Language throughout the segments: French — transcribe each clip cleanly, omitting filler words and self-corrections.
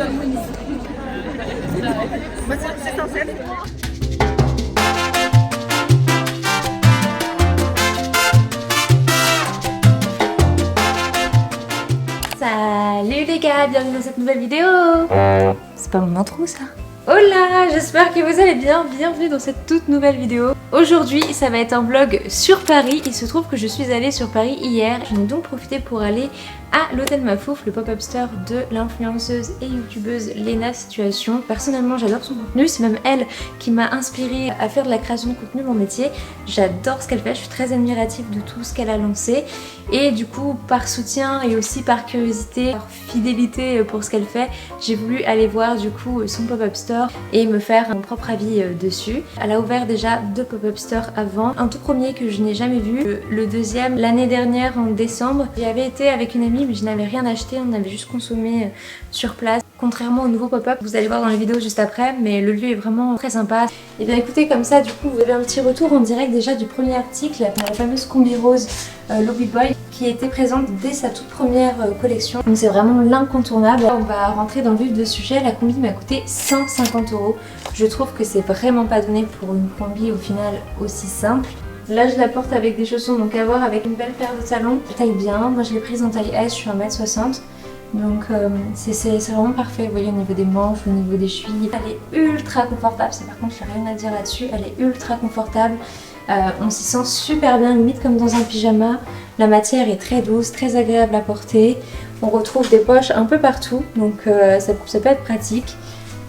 C'est sincère. Salut les gars, bienvenue dans cette nouvelle vidéo. C'est pas mon intro ça. Hola, j'espère que vous allez bien, bienvenue dans cette toute nouvelle vidéo. Aujourd'hui ça va être un vlog sur Paris. Il se trouve que je suis allée sur Paris hier. J'en ai donc profité pour aller à l'hôtel Mafouf, le pop-up store de l'influenceuse et youtubeuse Léna Situation. Personnellement j'adore son contenu, c'est même elle qui m'a inspirée à faire de la création de contenu mon métier. J'adore ce qu'elle fait, je suis très admirative de tout ce qu'elle a lancé. Et du coup par soutien et aussi par curiosité, par fidélité pour ce qu'elle fait, j'ai voulu aller voir du coup son pop-up store et me faire mon propre avis dessus. Elle a ouvert déjà 2 pop-up stores avant, un tout premier que je n'ai jamais vu, le deuxième l'année dernière en décembre. J'y avais été avec une amie mais je n'avais rien acheté, on avait juste consommé sur place. Contrairement au nouveau pop-up, vous allez voir dans les vidéos juste après, mais le lieu est vraiment très sympa. Et bien écoutez, comme ça du coup vous avez un petit retour en direct déjà du premier article, la fameuse combi rose Lobby Boy qui était présente dès sa toute première collection. Donc c'est vraiment l'incontournable. On va rentrer dans le vif du sujet. La combi m'a coûté 150 €. Je trouve que c'est vraiment pas donné pour une combi au final aussi simple. Là je la porte avec des chaussons, donc à voir avec une belle paire de talons. Taille bien, moi je l'ai prise en taille S, je suis 1m60. Donc c'est vraiment parfait, vous voyez au niveau des manches, au niveau des chevilles. Elle est ultra confortable, ça par contre j'ai rien à dire là-dessus. Elle est ultra confortable, on s'y sent super bien, limite comme dans un pyjama. La matière est très douce, très agréable à porter. On retrouve des poches un peu partout, donc ça peut être pratique.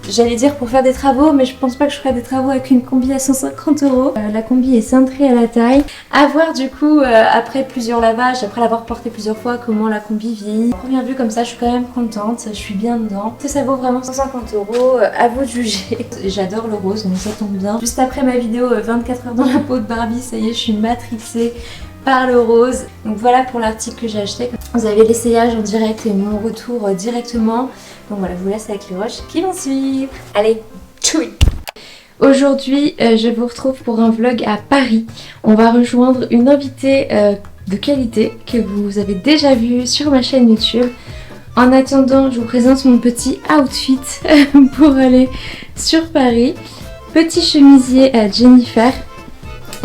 J'allais dire pour faire des travaux, mais je pense pas que je ferai des travaux avec une combi à 150 €. La combi est cintrée à la taille. À voir du coup, après plusieurs lavages, après l'avoir portée plusieurs fois, comment la combi vieillit. À première vue comme ça, je suis quand même contente, je suis bien dedans. Ça vaut vraiment 150 €, à vous de juger. J'adore le rose, donc ça tombe bien. Juste après ma vidéo 24 heures dans la peau de Barbie, ça y est, je suis matrixée par le rose. Donc voilà pour l'article que j'ai acheté. Vous avez l'essayage en direct et mon retour directement. Donc voilà, je vous laisse avec les rushs qui vont suivre. Allez, tchoui! Aujourd'hui, je vous retrouve pour un vlog à Paris. On va rejoindre une invitée de qualité que vous avez déjà vue sur ma chaîne YouTube. En attendant, je vous présente mon petit outfit pour aller sur Paris. Petit chemisier à Jennifer.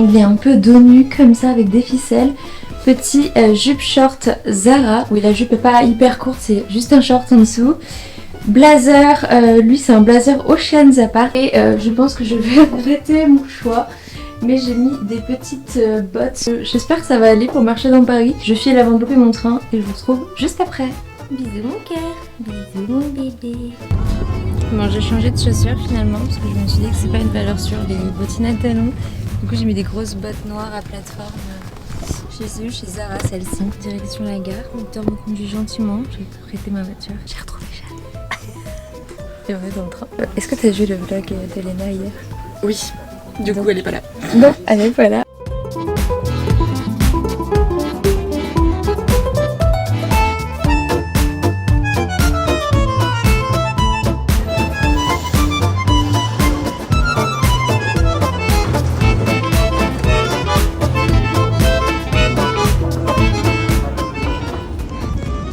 Il est un peu dos nu comme ça avec des ficelles. Petit jupe short Zara. Oui, la jupe est pas hyper courte, c'est juste un short en dessous. Blazer, lui c'est un blazer Ocean Zappa. Et je pense que je vais regretter mon choix. Mais j'ai mis des petites bottes. J'espère que ça va aller pour marcher dans Paris. Je file avant de louper mon train et je vous retrouve juste après. Bisous mon cœur, bisous mon bébé. Bon, j'ai changé de chaussures finalement parce que je me suis dit que c'est pas une valeur sûre les bottines à talons. Du coup j'ai mis des grosses bottes noires à plateforme. Je les ai eues chez Zara, celle-ci. Direction la gare. Le docteur me conduit gentiment. J'ai prêté ma voiture. J'ai retrouvé Jeanne. Et on est dans le train. Est-ce que tu as vu le vlog d'Elena hier? Oui, du coup elle est pas là. Non, elle est pas là.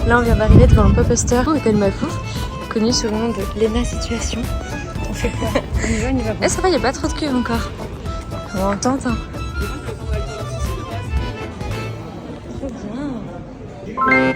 Là on vient d'arriver devant un pop-up store au hôtel Mafouf, connu sous le nom de Léna Situation. On fait quoi? On y va, on y va. Ça va, il n'y a pas trop de queue encore. On tente hein. Trop bien.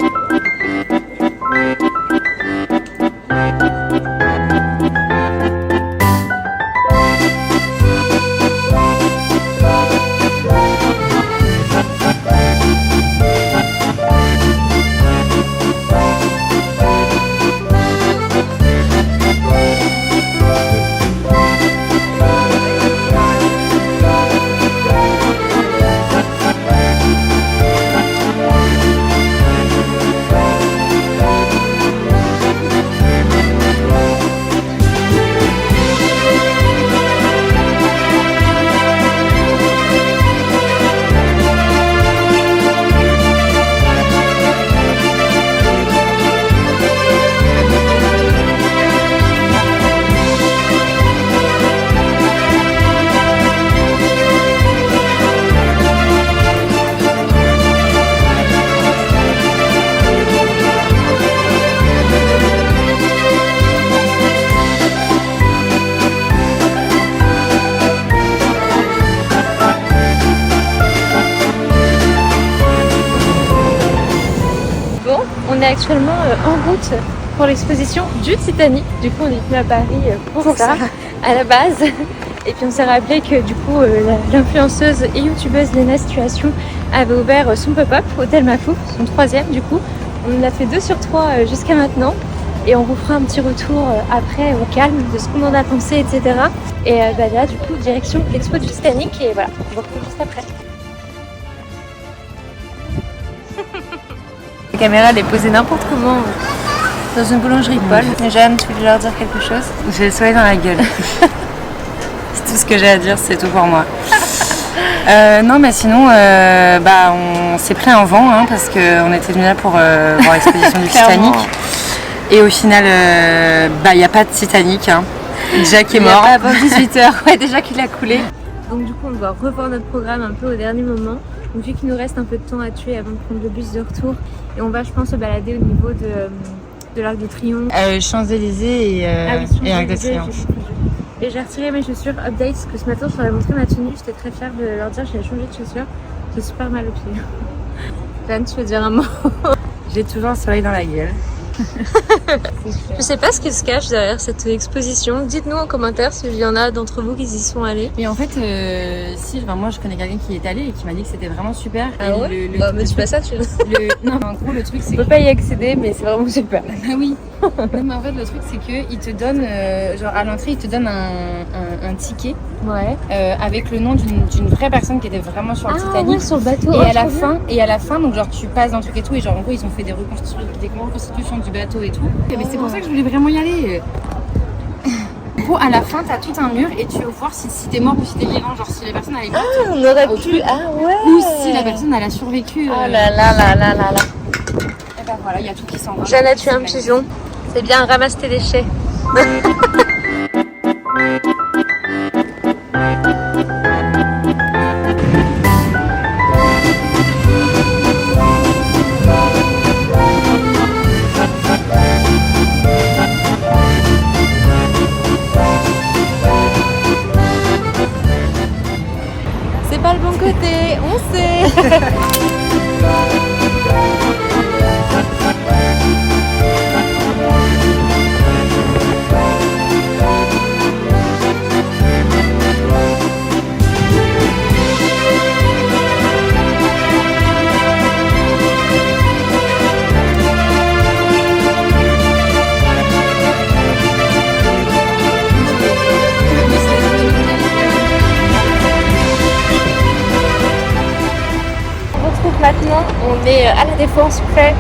actuellement en route pour l'exposition du Titanic. Du coup, on est venu à Paris pour ça, à la base. Et puis on s'est rappelé que du coup, l'influenceuse et youtubeuse Léna Situation avait ouvert son pop-up au Telma Fou, son 3e du coup. On l'a fait 2 sur 3 jusqu'à maintenant. Et on vous fera un petit retour après au calme de ce qu'on en a pensé, etc. Et là, du coup, direction l'expo du Titanic. Et voilà, on vous retrouve juste après. La caméra, elle est posée n'importe comment dans une boulangerie Paul. Jeanne, tu voulais leur dire quelque chose? J'ai le soleil dans la gueule. C'est tout ce que j'ai à dire, c'est tout pour moi. Non, mais sinon, on s'est pris un vent hein, parce qu'on était venus là pour voir l'exposition du Titanic. Et au final, il n'y a pas de Titanic. Hein. Jack est mort. Avant 18h, ouais, déjà qu'il a coulé. Donc du coup, on doit revoir notre programme un peu au dernier moment. Donc vu qu'il nous reste un peu de temps à tuer avant de prendre le bus de retour. Et on va, je pense, se balader au niveau de l'Arc de Triomphe. Champs-Élysées et Arc de Triomphe. Et j'ai retiré mes chaussures update parce que ce matin, je leur ai montré ma tenue. J'étais très fière de leur dire que j'avais changé de chaussures. J'ai super mal aux pieds. Jeanne, tu veux dire un mot? J'ai toujours le soleil dans la gueule. Je sais pas ce qui se cache derrière cette exposition. Dites-nous en commentaire s'il y en a d'entre vous qui y sont allés. Et en fait, moi je connais quelqu'un qui y est allé et qui m'a dit que c'était vraiment super. Ah ouais mais tu fais ça, tu Non, en gros, le truc c'est on peut pas y accéder, mais c'est vraiment super. Ah oui. Non, mais en fait, le truc c'est qu'il te donne, genre à l'entrée, il te donne un ticket. Ouais. Avec le nom d'une vraie personne qui était vraiment sur le Titanic. Ouais, sur le bateau. Et à la fin, donc genre tu passes dans le truc et tout, et genre en gros ils ont fait des reconstitutions du bateau et tout. Mais c'est pour ça que je voulais vraiment y aller. Bon, à la fin, t'as tout un mur et tu vas voir si t'es mort ou si t'es vivant, genre si la personne elle est morte. Ah, on aurait pu. Ah ouais. Ou si la personne elle a survécu. Oh là là là là là là. Et ben voilà, il y a tout qui s'en va. Jeanne a tué un pigeon. C'est bien, ramasse tes déchets. C'est pas le bon côté, on sait. Maintenant, on est à la Défense, prêt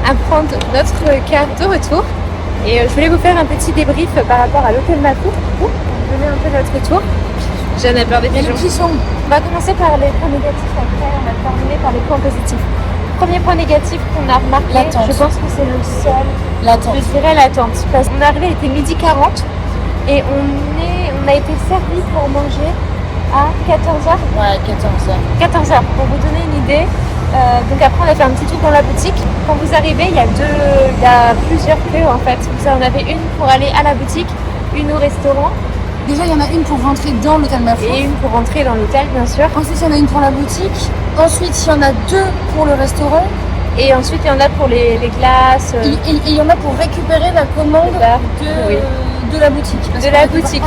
à prendre notre car de retour. Et je voulais vous faire un petit débrief par rapport à l'hôtel Mafou. Pour vous donner un peu notre tour. Jeanne a peur des pigeons. On va commencer par les points négatifs, après on va terminer par les points positifs. Premier point négatif qu'on a remarqué, je pense que c'est le seul. L'attente. Je dirais l'attente. Parce qu'on est arrivé, il était 12h40 et on a été servi pour manger à 14h. Ouais, 14h. Pour vous donner une idée. Donc après on a fait un petit tour dans la boutique. Quand vous arrivez, il y a plusieurs queues en fait. Vous en avez une pour aller à la boutique, une au restaurant. Déjà il y en a une pour rentrer dans l'hôtel Mafou. Et une pour rentrer dans l'hôtel bien sûr. Ensuite il y en a une pour la boutique. Ensuite il y en a 2 pour le restaurant. Et ensuite il y en a pour les glaces. Et il y en a pour récupérer la commande de la boutique. De la boutique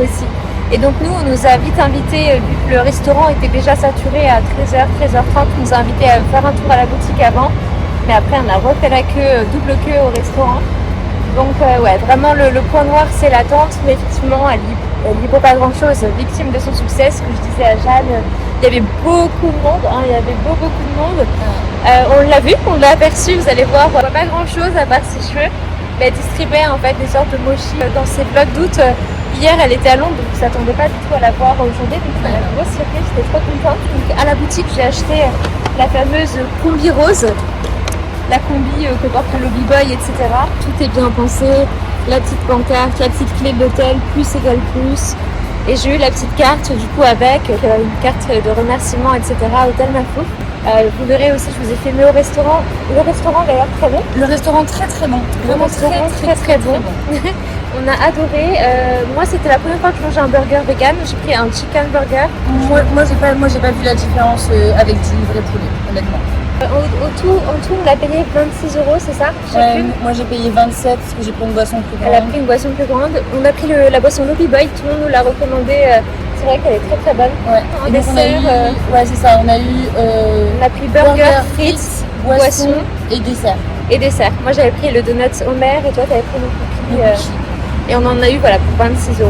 aussi. Et donc nous, on nous a vite invités, vu que le restaurant était déjà saturé à 13h, 13h30, on nous a invités à faire un tour à la boutique avant. Mais après, on a refait la queue, double queue au restaurant. Donc ouais, vraiment le point noir, c'est l'attente. Mais effectivement, elle n'y vaut pas grand-chose. Victime de son succès, ce que je disais à Jeanne, il y avait beaucoup de monde. Il y avait beaucoup de monde. On l'a vu, on l'a aperçu, vous allez voir. On voit pas grand-chose à part ses cheveux. Mais elle distribuait en fait des sortes de mochis dans ses blocs d'août. Hier, elle était à Londres, donc je ne s'attendais pas du tout à la voir aujourd'hui. Donc, c'est une grosse surprise, j'étais trop contente. Donc, à la boutique, j'ai acheté la fameuse combi rose, la combi que porte le lobby boy, etc. Tout est bien pensé. La petite pancarte, la petite clé de l'hôtel, plus égale plus. Et j'ai eu la petite carte, du coup, avec une carte de remerciement, etc. Hôtel Mafou. Vous verrez aussi, je vous ai filmé au restaurant. Le restaurant d'ailleurs très bon. Le restaurant très bon. Vraiment très bon. On a adoré. Moi, c'était la première fois que je mangeais un burger vegan. J'ai pris un chicken burger. Moi j'ai pas vu la différence avec du vrai poulet, honnêtement. En tout, on l'a payé 26 €, c'est ça? Chacune. moi j'ai payé 27 parce que j'ai pris une boisson plus Elle a grande. pris une boisson plus grande. On a pris la boisson Lobby Boy, tout le monde nous l'a recommandé. C'est vrai qu'elle est très très bonne. Ouais. En Et donc, on a dessert, eu, ouais c'est ça, on a eu on a pris burger, frites, boisson et dessert. et dessert. Moi j'avais pris le donut Homer et toi t'avais pris le cookie. Et on en a eu voilà, pour 26 €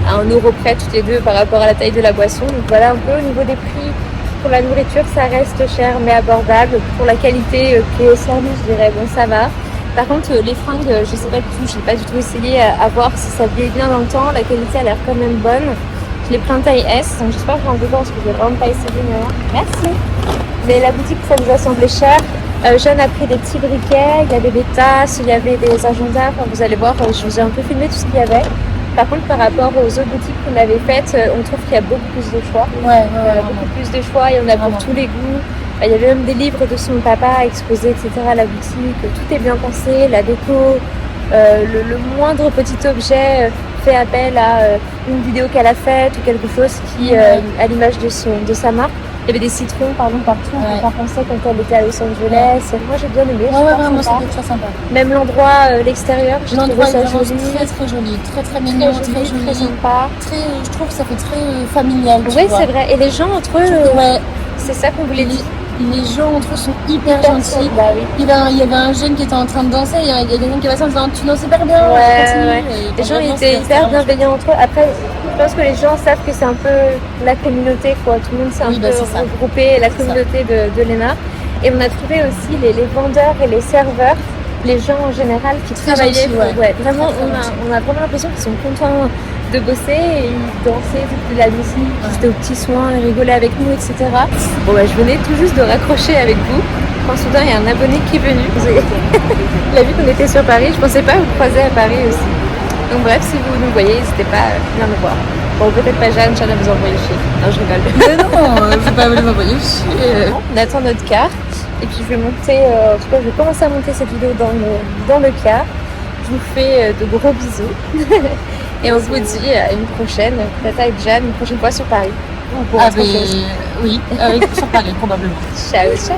à 1 € près toutes les deux par rapport à la taille de la boisson. Donc voilà un peu au niveau des prix. Pour la nourriture, ça reste cher mais abordable. Pour la qualité qui est au service, je dirais bon ça va. Par contre, les fringues, je sais pas du tout, je n'ai pas du tout essayé à voir si ça vieillit bien dans le temps. La qualité a l'air quand même bonne. Je l'ai pris en taille S, donc j'espère que j'en ai parce que je vais vraiment pas essayer. Merci. Mais la boutique, ça nous a semblé cher. Jeanne a pris des petits briquets, il y avait des tasses, il y avait des agendas. Enfin, vous allez voir, je vous ai un peu filmé tout ce qu'il y avait. Par contre, par rapport aux autres boutiques qu'on avait faites, on trouve qu'il y a beaucoup plus de choix. Beaucoup plus de choix, il y en a pour tous les goûts. Il y avait même des livres de son papa exposés, etc. à la boutique. Tout est bien pensé, la déco, le moindre petit objet fait appel à une vidéo qu'elle a faite ou quelque chose qui, à l'image de sa marque. Il y avait des citrons partout, on pensait quand elle était à Los Angeles. Moi j'ai bien aimé, Vraiment c'était très sympa. Même l'endroit, l'extérieur, j'ai trouvé ça joli. Très joli, très mignon, très joli, très sympa. Je trouve que ça fait très familial. Oui c'est vrai, et les gens entre eux, c'est ça qu'on voulait dire. Les gens entre eux sont hyper gentils. Bah, oui. Il y avait un jeune qui était en train de danser, il y a quelqu'un qui est passé en disant tu danses hyper bien. Ouais. Les gens étaient hyper bienveillants entre eux. Après, je pense que les gens savent que c'est un peu la communauté, quoi. Tout le monde s'est un peu regroupé, la communauté de Léna. Et on a trouvé aussi les vendeurs et les serveurs, les gens en général qui travaillaient. Vraiment, on a vraiment l'impression qu'ils sont contents de bosser et ils dansaient toute la musique, ils étaient aux petits soins, ils rigolaient avec nous, etc. Bon bah je venais tout juste de raccrocher avec vous quand soudain il y a un abonné qui est venu. Il a vu qu'on était sur Paris, je pensais pas vous croiser à Paris aussi. Donc bref, si vous nous voyez, n'hésitez pas à venir me voir. Bon, peut-être pas Jeanne va vous envoyer chier. Non, je rigole. Mais non, je vais pas vous envoyer chier. On attend notre car et puis je vais monter, en tout cas je vais commencer à monter cette vidéo dans le car. Je vous fais de gros bisous. Et on se dit à une prochaine, peut-être avec Jeanne, une prochaine fois sur Paris. Oui, sur Paris probablement. Ciao, ciao.